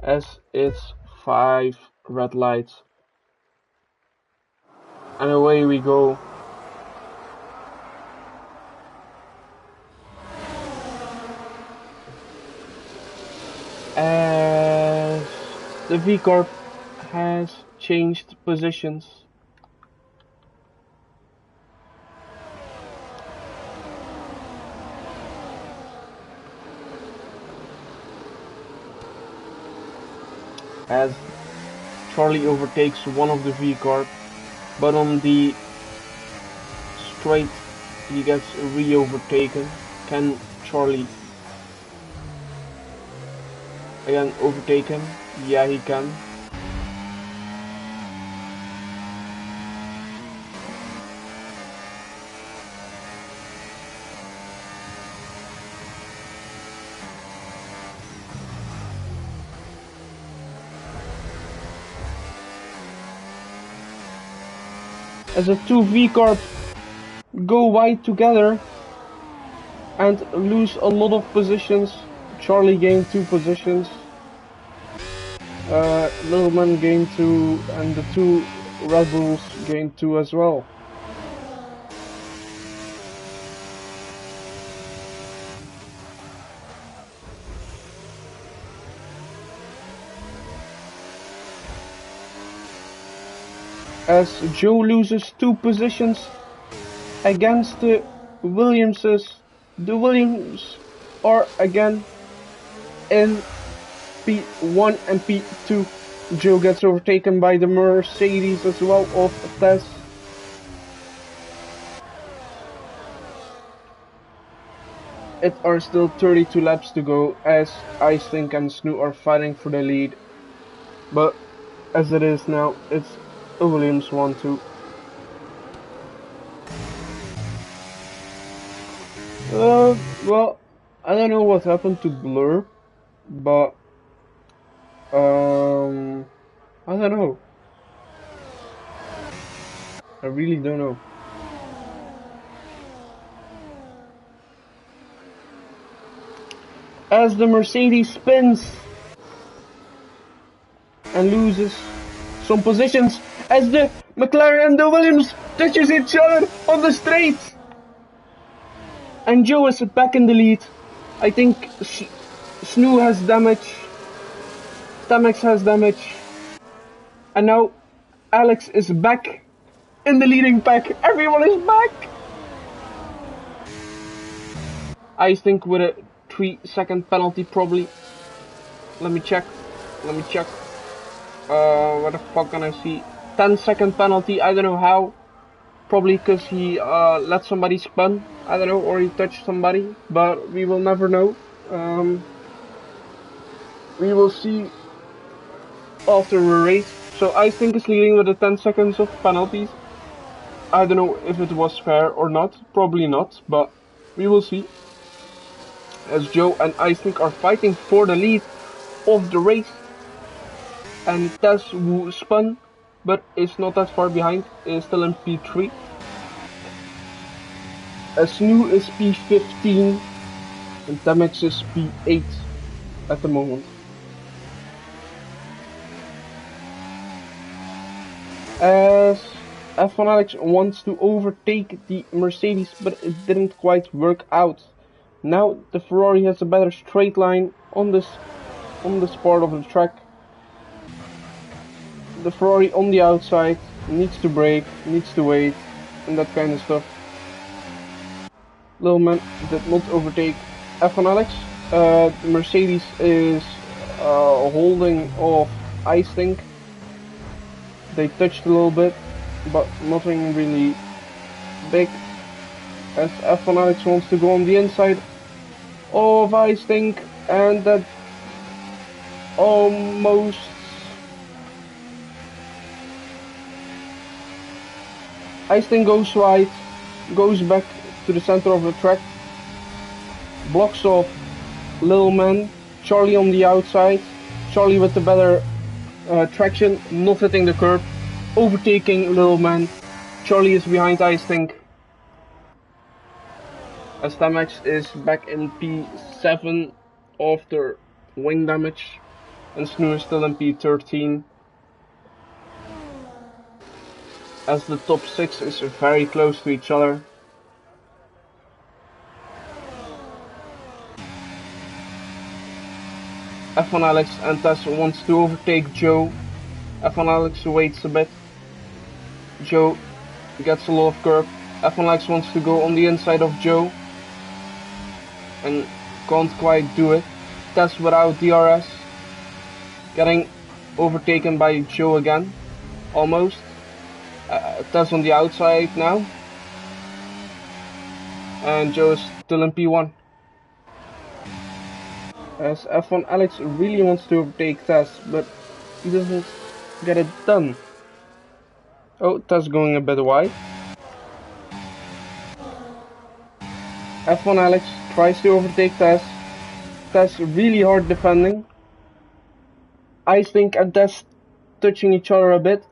as it's 5 red lights. And away we go. As the V-Corp has changed positions. As Charlie overtakes one of the V-Corp, but on the straight he gets re-overtaken. Can Charlie again overtake him? Yeah, he can. As the two V-Corp go wide together and lose a lot of positions. Charlie gained 2 positions. Little Man gained 2, and the 2 Red Bulls gained 2 as well. As Joe loses 2 positions against the Williamses. The Williams are again in P1 and P2. Joe gets overtaken by the Mercedes as well of Tess. It are still 32 laps to go as Icethink and Snoo are fighting for the lead. But as it is now, it's a Williams 1-2. Well, I don't know what happened to Blur, but I don't know. I really don't know. As the Mercedes spins and loses some positions, as the McLaren and the Williams touches each other on the straight. And Joe is back in the lead. I think Snoo has damage. Tamex has damage. And now Alex is back in the leading pack. Everyone is back. I think with a 3-second penalty probably. Let me check. What the fuck can I see? 10-second penalty. I don't know how. Probably because he let somebody spin, I don't know, or he touched somebody, but we will never know. We will see after the race. So I think it's leading with the 10 seconds of penalties. I don't know if it was fair or not, probably not, but we will see. As Joe and I think are fighting for the lead of the race. And Tess, who spun, but is not that far behind, is still in P3. Snoo is P15 and Tamex is P8 at the moment. As F1 Alex wants to overtake the Mercedes, but it didn't quite work out. Now the Ferrari has a better straight line on this part of the track. The Ferrari on the outside needs to brake, needs to wait, and that kind of stuff. Little Man did not overtake F1 Alex. The Mercedes is holding off Icethink. They touched a little bit, but nothing really big. As F1 Alex wants to go on the inside of Icethink, and that almost Icethink goes wide, goes back to the center of the track, blocks off Little Man, Charlie on the outside, Charlie with the better traction, not hitting the curb, overtaking Little Man. Charlie is behind Icethink. As Tamex is back in P7 after wing damage. and Snoo is still in P13, as the top 6 is very close to each other. F1 Alex and Tess wants to overtake Joe. F1 Alex waits a bit. Joe gets a lot of curb. F1 Alex wants to go on the inside of Joe and can't quite do it. Tess without DRS, getting overtaken by Joe again, almost. Tess on the outside now, and Joe is still in P1. As F1 Alex really wants to overtake Tess, but he doesn't get it done. Oh, Tess going a bit wide. F1 Alex tries to overtake Tess. Tess really hard defending. Icing and Tess touching each other a bit.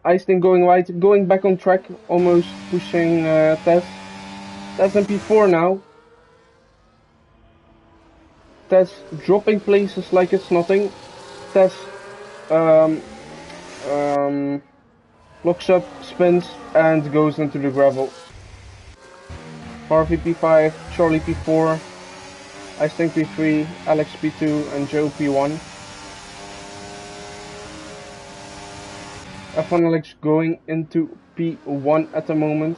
Icing going wide, going back on track, almost pushing Tess. Tess in P4 now. Tess dropping places like it's nothing. Tess locks up, spins, and goes into the gravel. Harvey P5, Charlie P4, Icing P3, Alex P2, and Joe P1. F1 Alex going into P1 at the moment.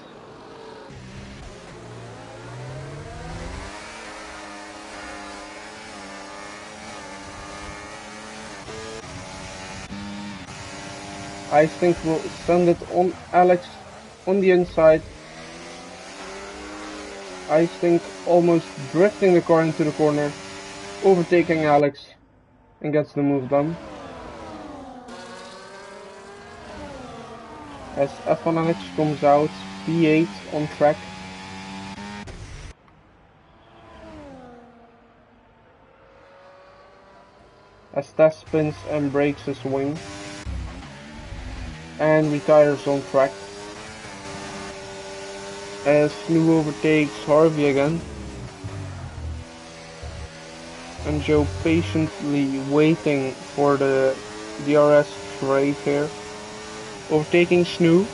Icing will send it on Alex on the inside. Icing almost drifting the car into the corner, overtaking Alex, and gets the move done. As F1 Alex comes out, P8 on track. As Tess spins and breaks his wing, and retires on track. As Snoo overtakes Harvey again, and Joe patiently waiting for the DRS straight here, overtaking Snoo,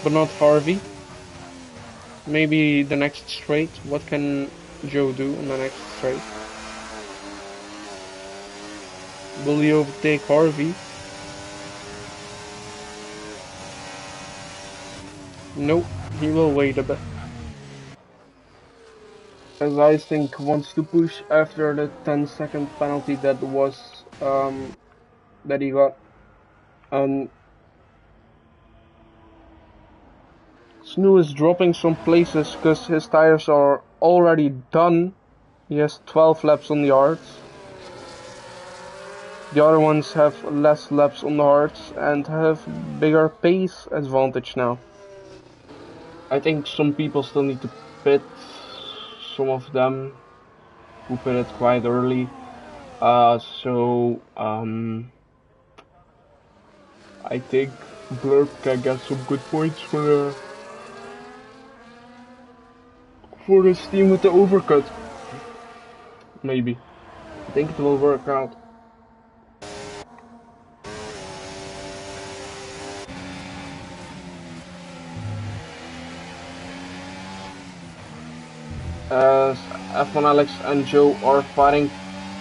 but not Harvey. Maybe the next straight. What can Joe do on the next straight? Will he overtake Harvey? No, he will wait a bit. As Icing wants to push after the 10-second penalty that was that he got. And Snoo is dropping some places because his tires are already done. He has 12 laps on the hards. The other ones have less laps on the hards and have bigger pace advantage now. I think some people still need to pit, some of them who pitted quite early. I think Blurb can get some good points for his team with the overcut. Maybe. I think it will work out. As F1 Alex and Joe are fighting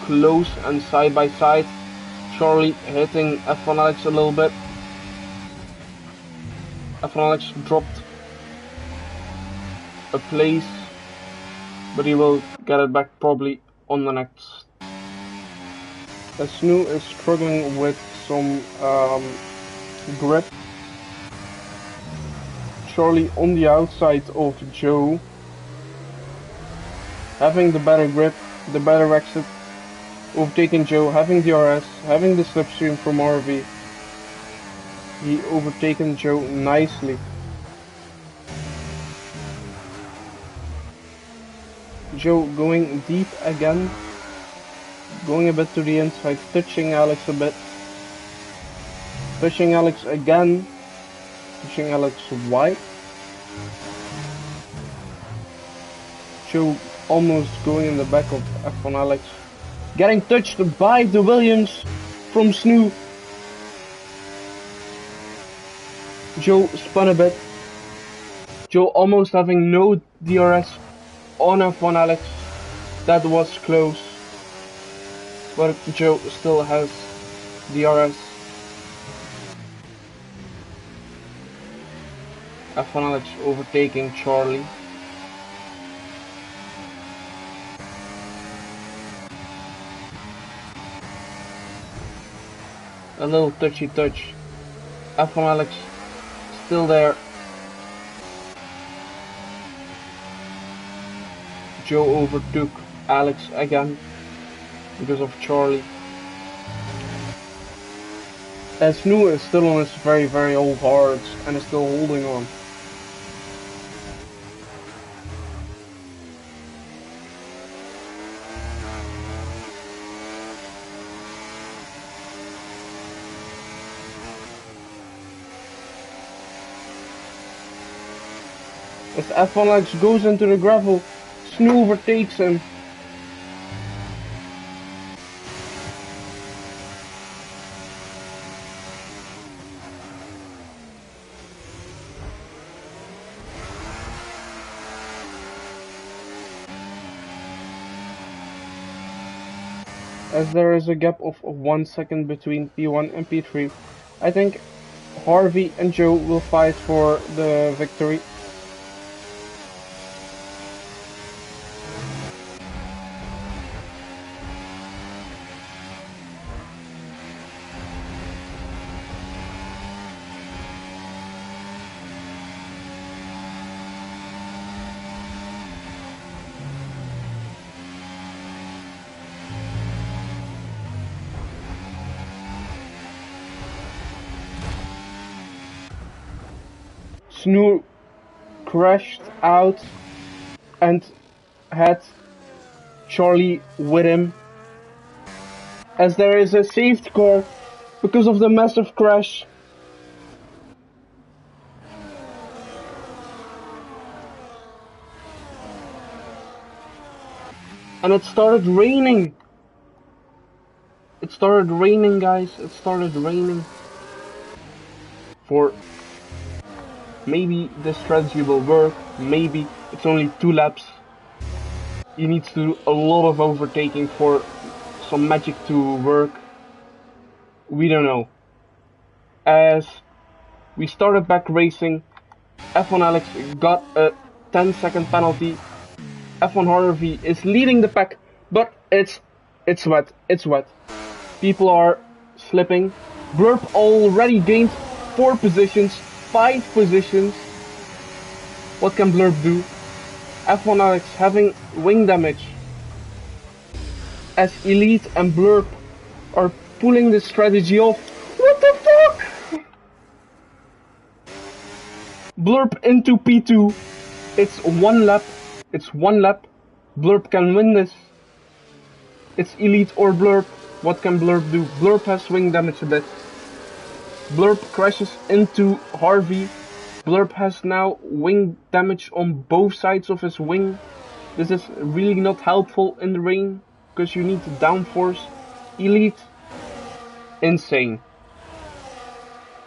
close and side by side. Charlie hitting F1 Alex a little bit. F1 Alex dropped a place, but he will get it back probably on the next. As Snoo is struggling with some grip. Charlie on the outside of Joe, having the better grip, the better exit, overtaking Joe, having the RS, having the slipstream from Harvey. He overtaken Joe nicely. Joe going deep again, going a bit to the inside, touching Alex a bit, touching Alex again, touching Alex wide. Joe almost going in the back of F1 Alex. Getting touched by the Williams from Snoo. Joe spun a bit. Joe almost having no DRS on F1 Alex. That was close. But Joe still has DRS. F1 Alex overtaking Charlie. A little touchy touch. F1 Alex still there. Joe overtook Alex again because of Charlie. As Snoo is still on his very old hards and is still holding on. As F1 Alex goes into the gravel, Snoo overtakes him. As there is a gap of 1 second between P1 and P3, I think Harvey and Joe will fight for the victory. Snoo crashed out and had Charlie with him. As there is a safety car because of the massive crash. And it started raining. It started raining, guys. It started raining. For maybe this strategy will work, maybe it's only 2 laps. You need to do a lot of overtaking for some magic to work. We don't know. As we started back racing, F1 Alex got a 10-second penalty. F1 Harvey is leading the pack, but it's wet. People are slipping. Blurp already gained 4 positions. 5 positions. What can Blurp do? F1 Alex having wing damage. As Elite and Blurp are pulling the strategy off. What the fuck? Blurp into P2. It's 1 lap. It's 1 lap. Blurp can win this. It's Elite or Blurp. What can Blurp do? Blurp has wing damage a bit. Blurp crashes into Harvey. Blurp has now wing damage on both sides of his wing. This is really not helpful in the rain, because you need the downforce. Elite, insane.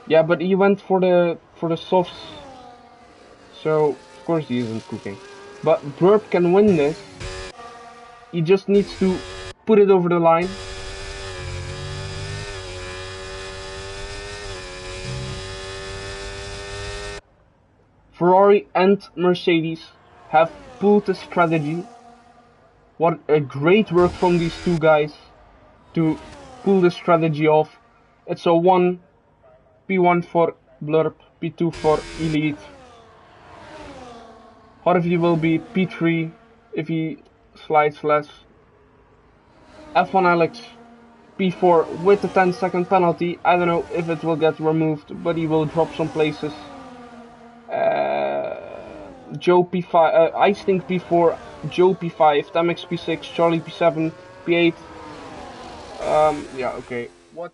Yeah, but he went for the softs, so of course he isn't cooking. But Blurp can win this. He just needs to put it over the line. Ferrari and Mercedes have pulled the strategy. What a great work from these 2 guys to pull the strategy off. It's a P1 for Blurp, P2 for Elite. Harvey will be P3 if he slides less. F1 Alex P4 with the 10-second penalty. I don't know if it will get removed, but he will drop some places. Joe P5, I think P4, Joe P5, Tamex P6, Charlie P7, P8. Yeah, okay. What?